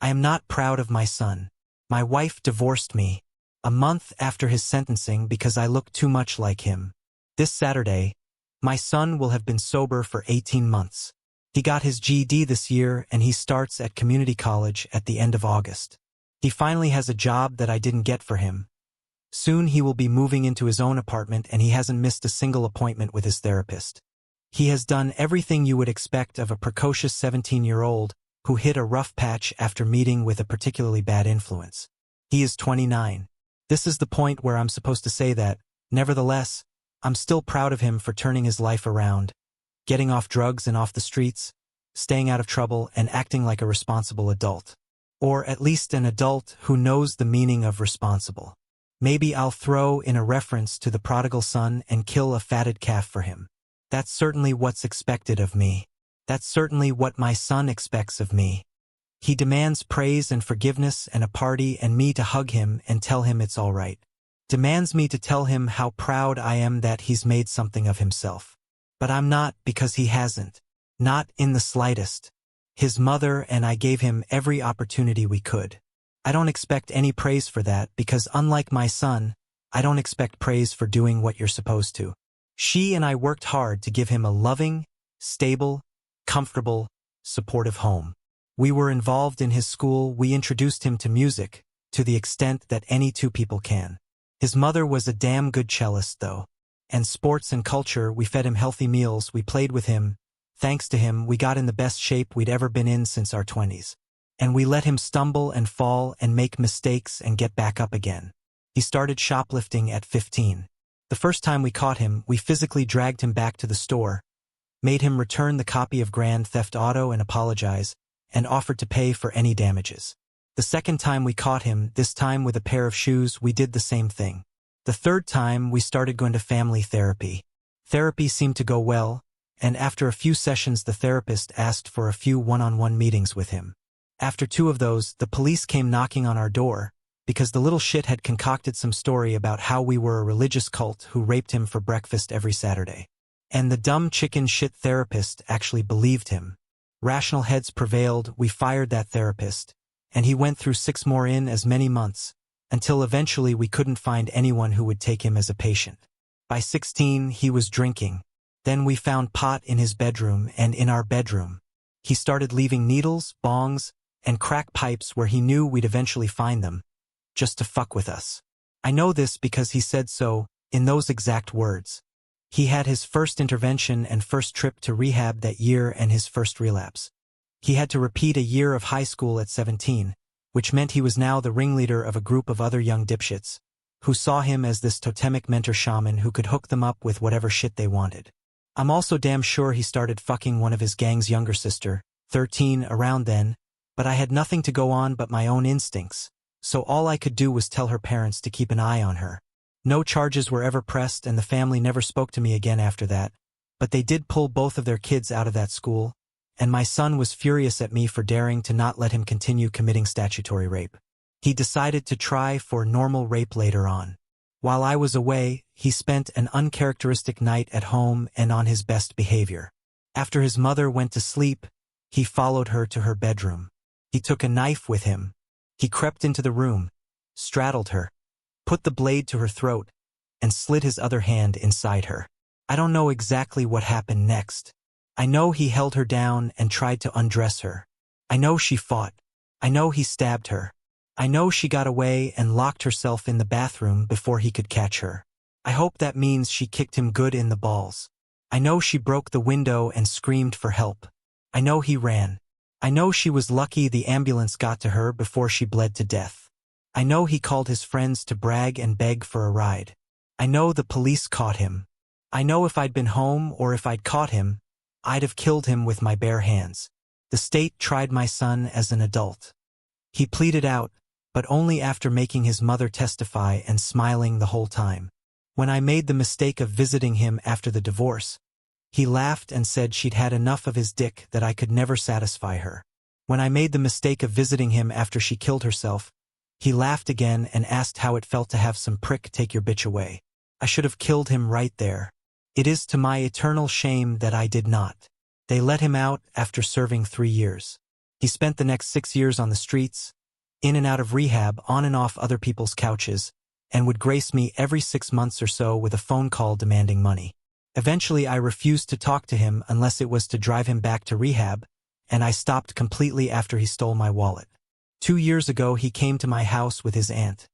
I am not proud of my son. My wife divorced me a month after his sentencing because I look too much like him. This Saturday, my son will have been sober for 18 months. He got his GED this year and he starts at community college at the end of August. He finally has a job that I didn't get for him. Soon he will be moving into his own apartment and he hasn't missed a single appointment with his therapist. He has done everything you would expect of a precocious 17-year-old who hit a rough patch after meeting with a particularly bad influence. He is 29. This is the point where I'm supposed to say that, nevertheless, I'm still proud of him for turning his life around, getting off drugs and off the streets, staying out of trouble and acting like a responsible adult. Or at least an adult who knows the meaning of responsible. Maybe I'll throw in a reference to the prodigal son and kill a fatted calf for him. That's certainly what's expected of me. That's certainly what my son expects of me. He demands praise and forgiveness and a party and me to hug him and tell him it's all right. Demands me to tell him how proud I am that he's made something of himself. But I'm not, because he hasn't. Not in the slightest. His mother and I gave him every opportunity we could. I don't expect any praise for that because unlike my son, I don't expect praise for doing what you're supposed to. She and I worked hard to give him a loving, stable, comfortable, supportive home. We were involved in his school. We introduced him to music, to the extent that any two people can. His mother was a damn good cellist, though. And sports and culture, we fed him healthy meals, we played with him. Thanks to him, we got in the best shape we'd ever been in since our 20s. And we let him stumble and fall and make mistakes and get back up again. He started shoplifting at 15. The first time we caught him, we physically dragged him back to the store, made him return the copy of Grand Theft Auto and apologize, and offered to pay for any damages. The second time we caught him, this time with a pair of shoes, we did the same thing. The third time, we started going to family therapy. Therapy seemed to go well, and after a few sessions the therapist asked for a few one-on-one meetings with him. After 2 of those, the police came knocking on our door, because the little shit had concocted some story about how we were a religious cult who raped him for breakfast every Saturday. And the dumb chicken shit therapist actually believed him. Rational heads prevailed, we fired that therapist, and he went through 6 more in as many months, until eventually we couldn't find anyone who would take him as a patient. By 16, he was drinking. Then we found pot in his bedroom and in our bedroom. He started leaving needles, bongs, and crack pipes where he knew we'd eventually find them, just to fuck with us. I know this because he said so, in those exact words. He had his first intervention and first trip to rehab that year and his first relapse. He had to repeat a year of high school at 17, which meant he was now the ringleader of a group of other young dipshits, who saw him as this totemic mentor shaman who could hook them up with whatever shit they wanted. I'm also damn sure he started fucking one of his gang's younger sister, 13, around then, but I had nothing to go on but my own instincts, so all I could do was tell her parents to keep an eye on her. No charges were ever pressed and the family never spoke to me again after that, but they did pull both of their kids out of that school, and my son was furious at me for daring to not let him continue committing statutory rape. He decided to try for normal rape later on. While I was away, he spent an uncharacteristic night at home and on his best behavior. After his mother went to sleep, he followed her to her bedroom. He took a knife with him. He crept into the room, straddled her, put the blade to her throat, and slid his other hand inside her. I don't know exactly what happened next. I know he held her down and tried to undress her. I know she fought. I know he stabbed her. I know she got away and locked herself in the bathroom before he could catch her. I hope that means she kicked him good in the balls. I know she broke the window and screamed for help. I know he ran. I know she was lucky the ambulance got to her before she bled to death. I know he called his friends to brag and beg for a ride. I know the police caught him. I know if I'd been home or if I'd caught him, I'd have killed him with my bare hands. The state tried my son as an adult. He pleaded out, but only after making his mother testify and smiling the whole time. When I made the mistake of visiting him after the divorce, he laughed and said she'd had enough of his dick, that I could never satisfy her. When I made the mistake of visiting him after she killed herself, he laughed again and asked how it felt to have some prick take your bitch away. I should have killed him right there. It is to my eternal shame that I did not. They let him out after serving 3 years. He spent the next 6 years on the streets, in and out of rehab, on and off other people's couches, and would grace me every 6 months or so with a phone call demanding money. Eventually, I refused to talk to him unless it was to drive him back to rehab, and I stopped completely after he stole my wallet. 2 years ago, he came to my house with his aunt,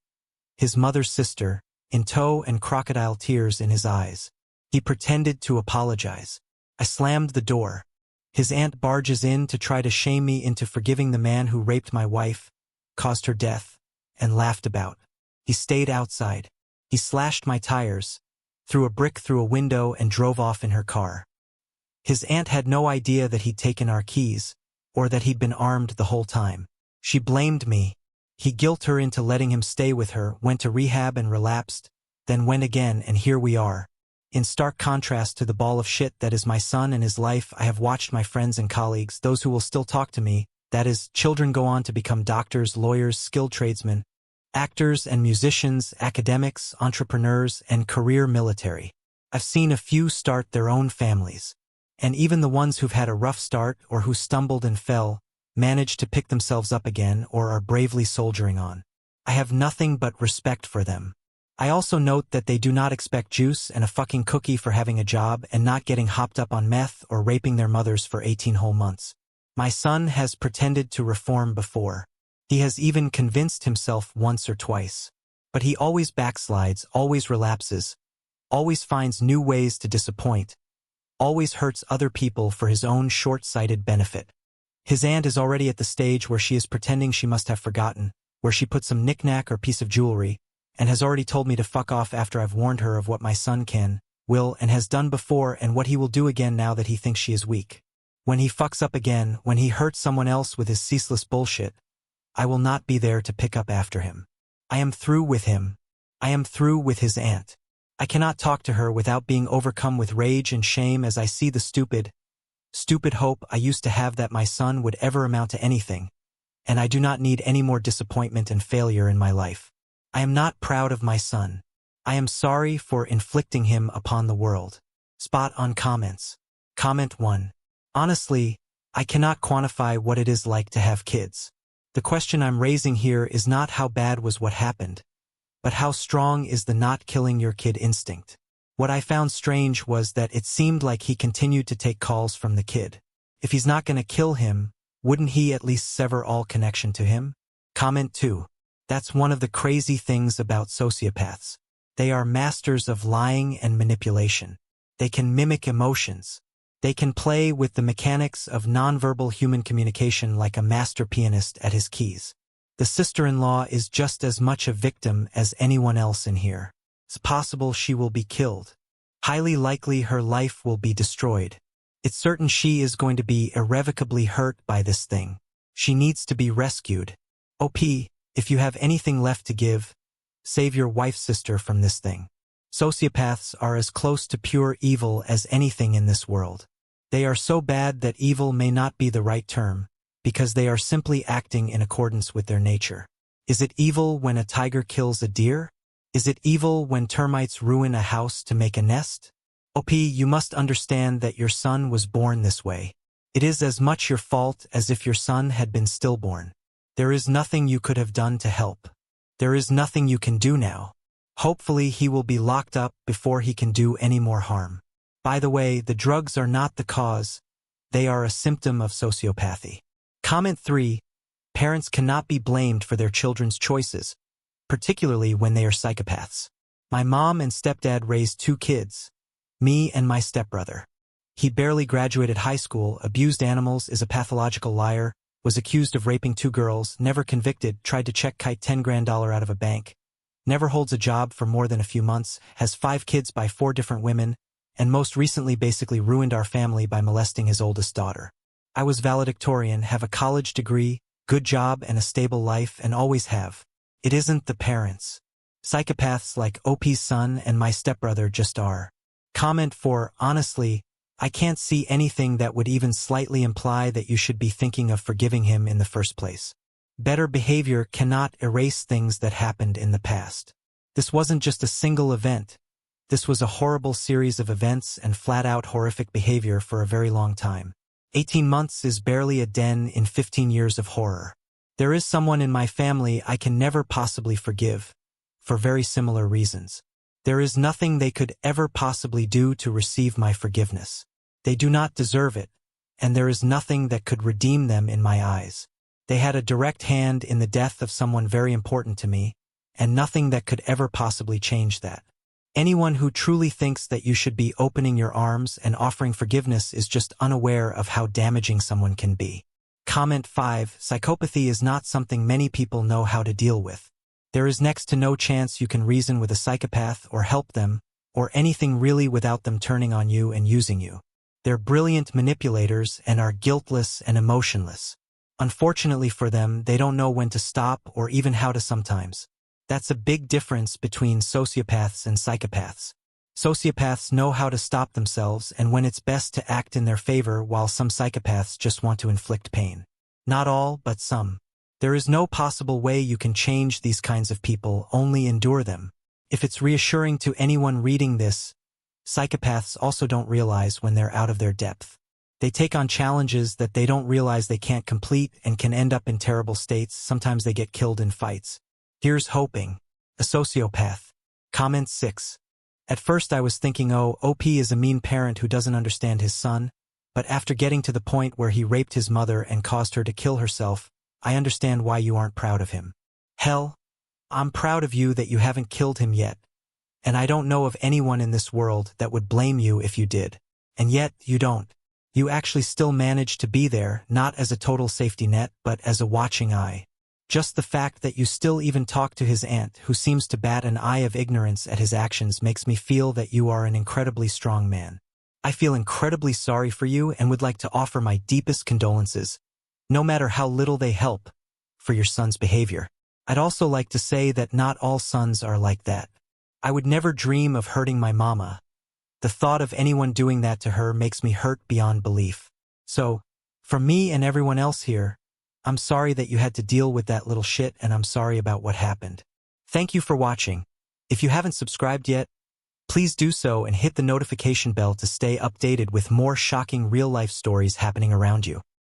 his mother's sister, in tow and crocodile tears in his eyes. He pretended to apologize. I slammed the door. His aunt barges in to try to shame me into forgiving the man who raped my wife, caused her death, and laughed about. He stayed outside. He slashed my tires, threw a brick through a window, and drove off in her car. His aunt had no idea that he'd taken our keys, or that he'd been armed the whole time. She blamed me. He guilted her into letting him stay with her, went to rehab and relapsed, then went again, and here we are. In stark contrast to the ball of shit that is my son and his life, I have watched my friends and colleagues, those who will still talk to me, that is, children, go on to become doctors, lawyers, skilled tradesmen, actors and musicians, academics, entrepreneurs, and career military. I've seen a few start their own families, and even the ones who've had a rough start or who stumbled and fell, managed to pick themselves up again or are bravely soldiering on. I have nothing but respect for them. I also note that they do not expect juice and a fucking cookie for having a job and not getting hopped up on meth or raping their mothers for 18 whole months. My son has pretended to reform before. He has even convinced himself once or twice. But he always backslides, always relapses, always finds new ways to disappoint, always hurts other people for his own short-sighted benefit. His aunt is already at the stage where she is pretending she must have forgotten, where she put some knick-knack or piece of jewelry, and has already told me to fuck off after I've warned her of what my son can, will, and has done before, and what he will do again now that he thinks she is weak. When he fucks up again, when he hurts someone else with his ceaseless bullshit, I will not be there to pick up after him. I am through with him. I am through with his aunt. I cannot talk to her without being overcome with rage and shame as I see the stupid hope I used to have that my son would ever amount to anything, and I do not need any more disappointment and failure in my life. I am not proud of my son. I am sorry for inflicting him upon the world. Spot on comments. Comment 1. Honestly, I cannot quantify what it is like to have kids. The question I'm raising here is not how bad was what happened, but how strong is the not killing your kid instinct. What I found strange was that it seemed like he continued to take calls from the kid. If he's not going to kill him, wouldn't he at least sever all connection to him? Comment 2. That's one of the crazy things about sociopaths. They are masters of lying and manipulation. They can mimic emotions. They can play with the mechanics of nonverbal human communication like a master pianist at his keys. The sister-in-law is just as much a victim as anyone else in here. It's possible she will be killed. Highly likely her life will be destroyed. It's certain she is going to be irrevocably hurt by this thing. She needs to be rescued. OP, if you have anything left to give, save your wife's sister from this thing. Sociopaths are as close to pure evil as anything in this world. They are so bad that evil may not be the right term, because they are simply acting in accordance with their nature. Is it evil when a tiger kills a deer? Is it evil when termites ruin a house to make a nest? OP, you must understand that your son was born this way. It is as much your fault as if your son had been stillborn. There is nothing you could have done to help. There is nothing you can do now. Hopefully he will be locked up before he can do any more harm. By the way, the drugs are not the cause. They are a symptom of sociopathy. Comment 3. Parents cannot be blamed for their children's choices, particularly when they are psychopaths. My mom and stepdad raised 2 kids, me and my stepbrother. He barely graduated high school, abused animals, is a pathological liar, was accused of raping 2 girls, never convicted, tried to kite $10,000 out of a bank, never holds a job for more than a few months, has 5 kids by 4 different women, and most recently basically ruined our family by molesting his oldest daughter. I was valedictorian, have a college degree, good job and a stable life, and always have. It isn't the parents. Psychopaths like OP's son and my stepbrother just are. Comment 4. Honestly, I can't see anything that would even slightly imply that you should be thinking of forgiving him in the first place. Better behavior cannot erase things that happened in the past. This wasn't just a single event. This was a horrible series of events and flat-out horrific behavior for a very long time. 18 months is barely a den in 15 years of horror. There is someone in my family I can never possibly forgive, for very similar reasons. There is nothing they could ever possibly do to receive my forgiveness. They do not deserve it, and there is nothing that could redeem them in my eyes. They had a direct hand in the death of someone very important to me, and nothing that could ever possibly change that. Anyone who truly thinks that you should be opening your arms and offering forgiveness is just unaware of how damaging someone can be. Comment 5. Psychopathy is not something many people know how to deal with. There is next to no chance you can reason with a psychopath or help them, or anything really without them turning on you and using you. They're brilliant manipulators and are guiltless and emotionless. Unfortunately for them, they don't know when to stop or even how to sometimes. That's a big difference between sociopaths and psychopaths. Sociopaths know how to stop themselves and when it's best to act in their favor, while some psychopaths just want to inflict pain. Not all, but some. There is no possible way you can change these kinds of people, only endure them. If it's reassuring to anyone reading this, psychopaths also don't realize when they're out of their depth. They take on challenges that they don't realize they can't complete and can end up in terrible states. Sometimes they get killed in fights. Here's hoping. A sociopath. Comment 6. At first I was thinking, oh, OP is a mean parent who doesn't understand his son, but after getting to the point where he raped his mother and caused her to kill herself, I understand why you aren't proud of him. Hell, I'm proud of you that you haven't killed him yet, and I don't know of anyone in this world that would blame you if you did. And yet, you don't. You actually still manage to be there, not as a total safety net, but as a watching eye. Just the fact that you still even talk to his aunt, who seems to bat an eye of ignorance at his actions, makes me feel that you are an incredibly strong man. I feel incredibly sorry for you and would like to offer my deepest condolences, no matter how little they help, for your son's behavior. I'd also like to say that not all sons are like that. I would never dream of hurting my mama. The thought of anyone doing that to her makes me hurt beyond belief. So, from me and everyone else here, I'm sorry that you had to deal with that little shit, and I'm sorry about what happened. Thank you for watching. If you haven't subscribed yet, please do so and hit the notification bell to stay updated with more shocking real-life stories happening around you.